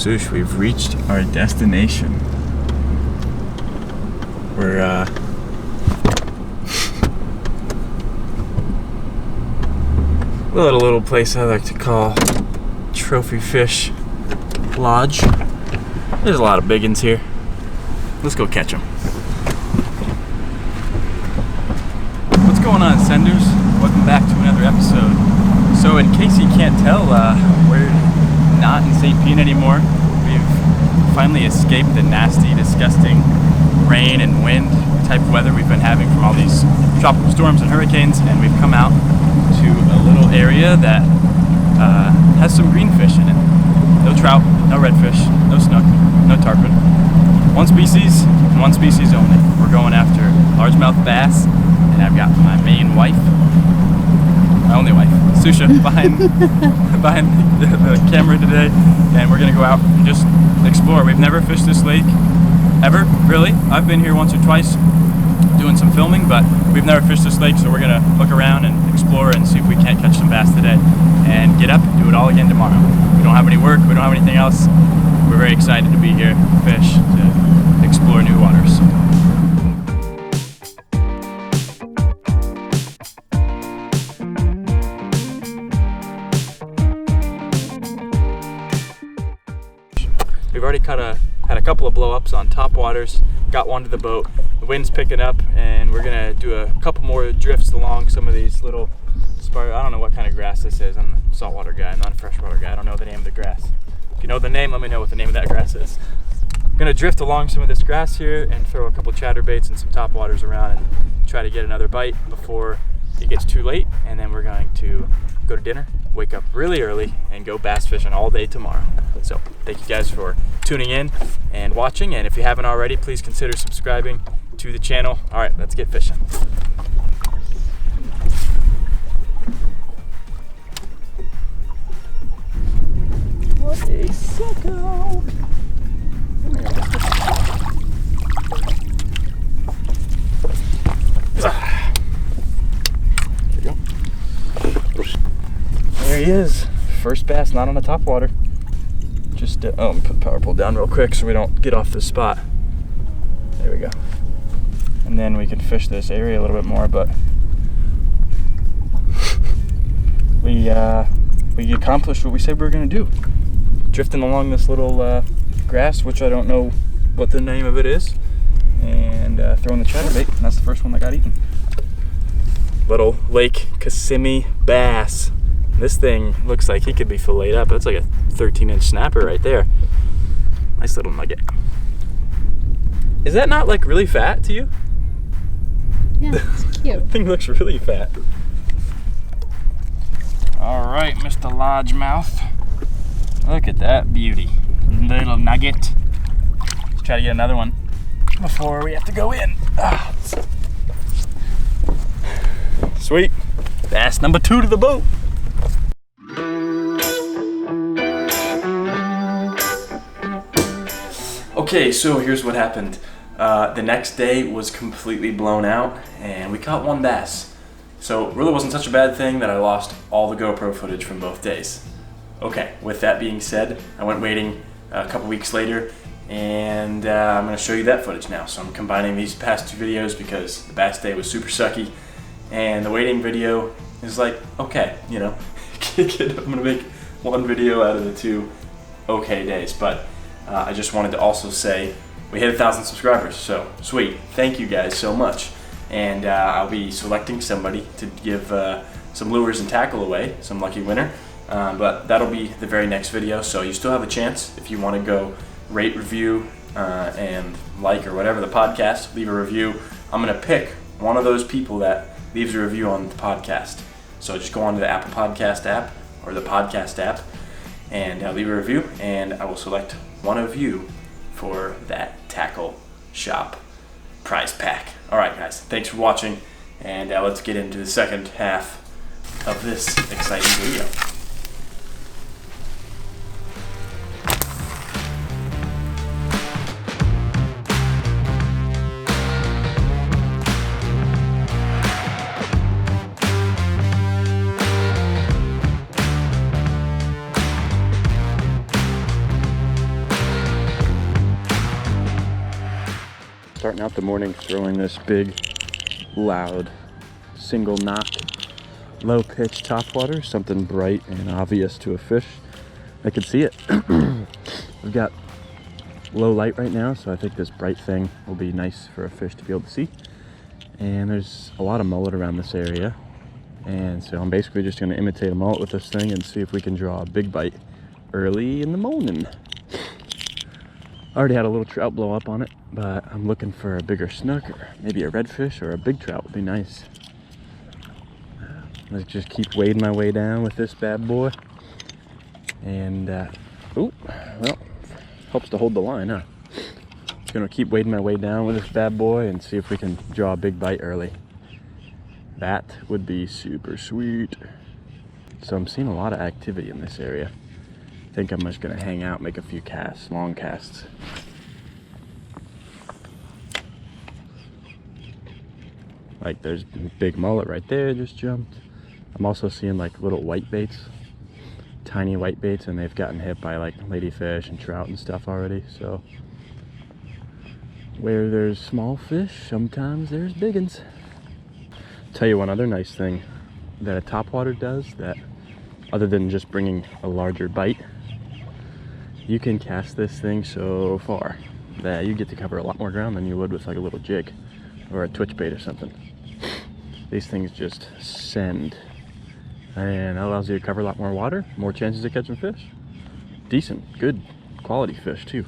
Swoosh, we've reached our destination. We're at a little place I like to call Trophy Fish Lodge. There's a lot of big ones here. Let's go catch them. What's going on, senders? Welcome back to another episode. So in case you can't tell, we're not in St. Pete anymore. We've finally escaped the nasty, disgusting rain and wind type of weather we've been having from all these tropical storms and hurricanes, and we've come out to a little area that has some green fish in it. No trout, no redfish, no snook, no tarpon. One species, and one species only. We're going after largemouth bass, and I've got my main wife, my only wife, Susha, behind the camera today, and we're gonna go out and just explore. We've never fished this lake ever, really. I've been here once or twice doing some filming, but we've never fished this lake, so we're gonna look around and explore and see if we can't catch some bass today and get up and do it all again tomorrow. We don't have any work, we don't have anything else. We're very excited to be here to fish, to explore new waters. We've already had a couple of blow-ups on top waters, got one to the boat. The wind's picking up, and we're gonna do a couple more drifts along some of these little I don't know what kind of grass this is. I'm a saltwater guy, I'm not a freshwater guy. I don't know the name of the grass. If you know the name, let me know what the name of that grass is. I'm gonna drift along some of this grass here and throw a couple chatterbaits and some top waters around and try to get another bite before it gets too late, and then we're going to go to dinner, wake up really early, and go bass fishing all day tomorrow. So thank you guys for tuning in and watching, and if you haven't already, please consider subscribing to the channel. All right, let's get fishing. What a sicko! There you go. There he is. First bass, not on the top water. Just, let me put the power pole down real quick so we don't get off the spot. There we go. And then we can fish this area a little bit more, but we accomplished what we said we were gonna do. Drifting along this little grass, which I don't know what the name of it is, and throwing the chatterbait, and that's the first one that got eaten. Little Lake Kissimmee bass. This thing looks like he could be filleted up. That's like a 13-inch snapper right there. Nice little nugget. Is that not like really fat to you? Yeah, it's cute. The thing looks really fat. All right, Mr. Largemouth. Look at that beauty. Little nugget. Let's try to get another one before we have to go in. Sweet. Bass number 2 to the boat. Okay, so here's what happened. The next day was completely blown out, and we caught one bass. So it really wasn't such a bad thing that I lost all the GoPro footage from both days. Okay, with that being said, I went wading a couple weeks later, and I'm going to show you that footage now. So I'm combining these past 2 videos because the bass day was super sucky, and the wading video is like, okay, you know, I'm going to make one video out of the 2 okay days. But I just wanted to also say we hit 1,000 subscribers, so sweet. Thank you guys so much. And I'll be selecting somebody to give some lures and tackle away, some lucky winner. But that'll be the very next video, so you still have a chance if you want to go rate, review, and like or whatever the podcast, leave a review. I'm going to pick one of those people that leaves a review on the podcast. So just go onto the Apple Podcast app or the podcast app and leave a review, and I will select one of you for that tackle shop prize pack. All right, guys, thanks for watching, and let's get into the second half of this exciting video. starting out the morning throwing this big, loud, single knock, low pitch topwater, something bright and obvious to a fish. I can see it. We've got low light right now, so I think this bright thing will be nice for a fish to be able to see. And there's a lot of mullet around this area. And so I'm basically just gonna imitate a mullet with this thing and see if we can draw a big bite early in the morning. I already had a little trout blow up on it, but I'm looking for a bigger snook or maybe a redfish or a big trout would be nice. Let's just keep wading my way down with this bad boy. And, well, helps to hold the line, huh? Just gonna keep wading my way down with this bad boy and see if we can draw a big bite early. That would be super sweet. So I'm seeing a lot of activity in this area. I think I'm just gonna hang out, make a few casts, long casts. Like there's big mullet right there, just jumped. I'm also seeing like little white baits, tiny white baits, and they've gotten hit by like ladyfish and trout and stuff already. So where there's small fish, sometimes there's big ones. Tell you one other nice thing that a topwater does, that other than just bringing a larger bite, you can cast this thing so far that you get to cover a lot more ground than you would with like a little jig or a twitch bait or something. These things just send, and that allows you to cover a lot more water, more chances of catching fish. Decent, good quality fish too.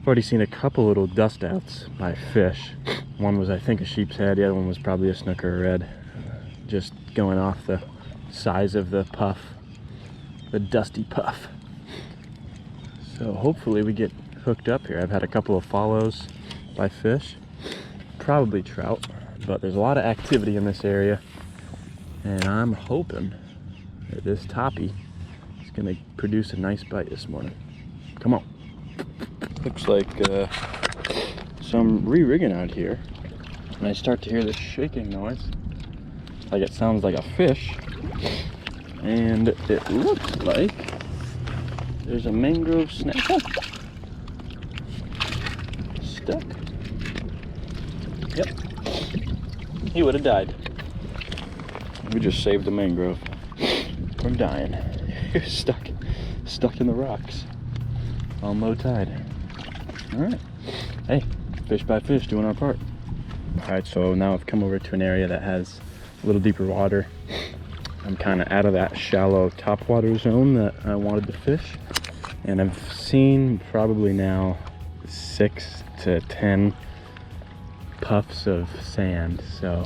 I've already seen a couple little dust outs by fish. One was, I think, a sheep's head. The other one was probably a snook or a red. Just going off the size of the puff, the dusty puff. So hopefully we get hooked up here. I've had a couple of follows by fish, probably trout, but there's a lot of activity in this area, and I'm hoping that this toppy is going to produce a nice bite this morning. Come on. Looks like some re-rigging out here, and I start to hear this shaking noise, like it sounds like a fish, and it looks like there's a mangrove snapper stuck. Yep, he would have died. We just saved the mangrove from dying. You're stuck in the rocks on low tide. All right, hey, fish by fish, doing our part. All right, so now I've come over to an area that has a little deeper water. I'm kind of out of that shallow topwater zone that I wanted to fish, and I've seen probably now 6 to 10 puffs of sand. So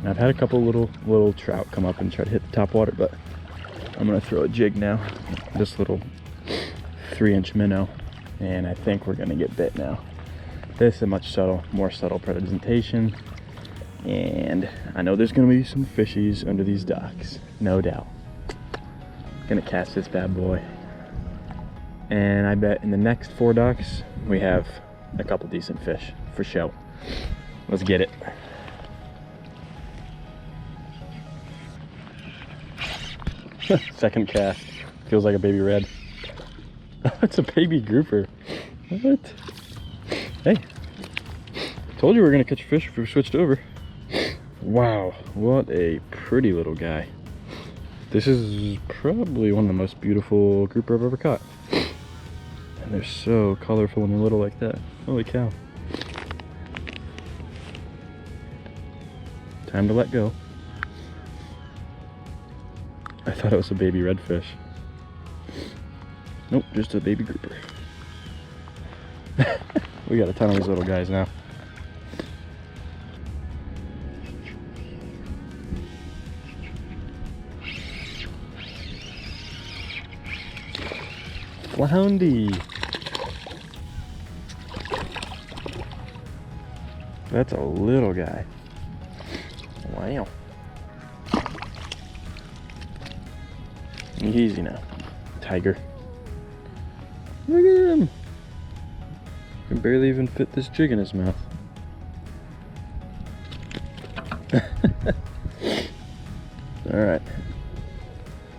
I've had a couple little trout come up and try to hit the top water, but I'm gonna throw a jig now, this little 3-inch minnow, and I think we're gonna get bit now. This is a much more subtle presentation, and I know there's gonna be some fishies under these docks, no doubt. Gonna cast this bad boy, and I bet in the next 4 docks we have a couple decent fish for show. Let's get it. Second cast, feels like a baby red. It's a baby grouper. What? Hey, told you we were gonna catch fish if we switched over. Wow, what a pretty little guy. This is probably one of the most beautiful grouper I've ever caught. And they're so colorful when they're little like that. Holy cow. Time to let go. I thought it was a baby redfish. Nope, just a baby grouper. We got a ton of these little guys now. Floundy. That's a little guy. Wow. Easy now, tiger. Look at him. Can barely even fit this jig in his mouth. All right.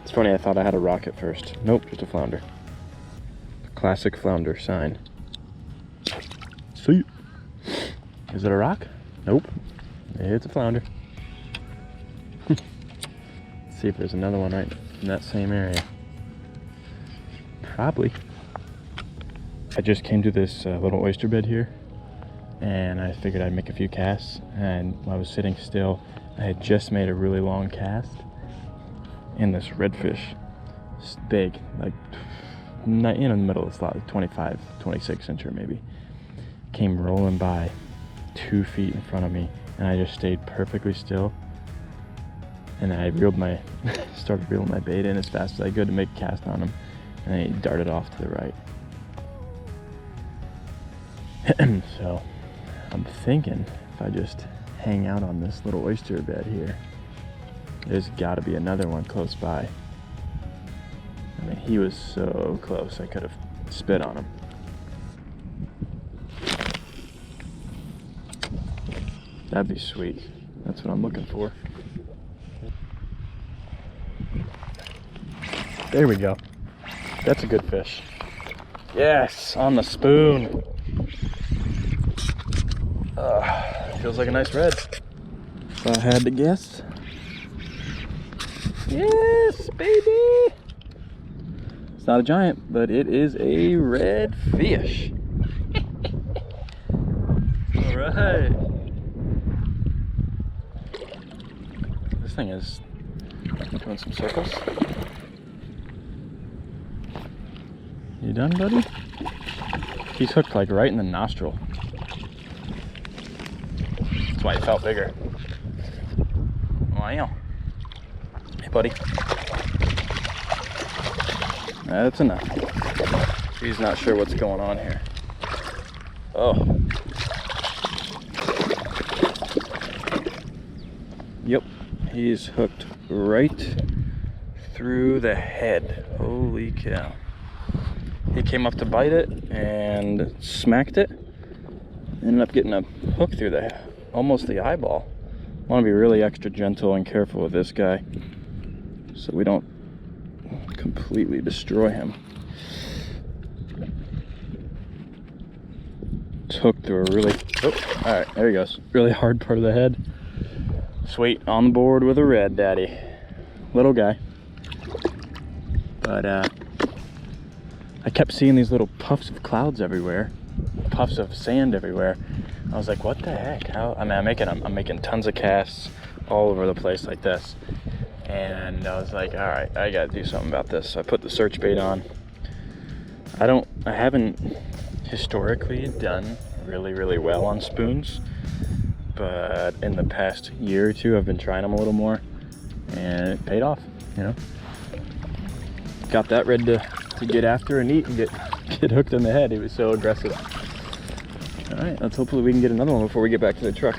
It's funny, I thought I had a rock at first. Nope, just a flounder. Classic flounder sign. See? Is it a rock? Nope. It's a flounder. Let's see if there's another one right in that same area. Probably. I just came to this little oyster bed here, and I figured I'd make a few casts. And while I was sitting still, I had just made a really long cast, and this redfish, it's big, like in the middle of the slot, 25, 26 incher maybe, came rolling by 2 feet in front of me, and I just stayed perfectly still. And I started reeling my bait in as fast as I could to make a cast on him, and then he darted off to the right. So I'm thinking if I just hang out on this little oyster bed here, there's got to be another one close by. I mean, he was so close I could have spit on him. That'd be sweet. That's what I'm looking for. There we go. That's a good fish. Yes, on the spoon. Feels like a nice red, if I had to guess. Yes, baby! It's not a giant, but it is a red fish. All right. This thing is doing some circles. You done, buddy? He's hooked like right in the nostril. That's why he felt bigger. Wow. Hey, buddy. That's enough. He's not sure what's going on here. Oh. Yep. He's hooked right through the head. Holy cow. He came up to bite it and smacked it. Ended up getting a hook through almost the eyeball. I want to be really extra gentle and careful with this guy so we don't completely destroy him. It's hooked through a really, all right, there he goes. Really hard part of the head. Sweet, on the board with a red daddy. Little guy. But I kept seeing these little puffs of clouds everywhere, puffs of sand everywhere. I was like, what the heck? How? I mean, I'm making tons of casts all over the place like this. And I was like, all right, I gotta do something about this. So I put the search bait on. I haven't historically done really well on spoons, but in the past year or two, I've been trying them a little more, and it paid off, you know. Got that red to get after and eat and get hooked in the head. He was so aggressive. All right, let's hopefully we can get another one before we get back to the truck.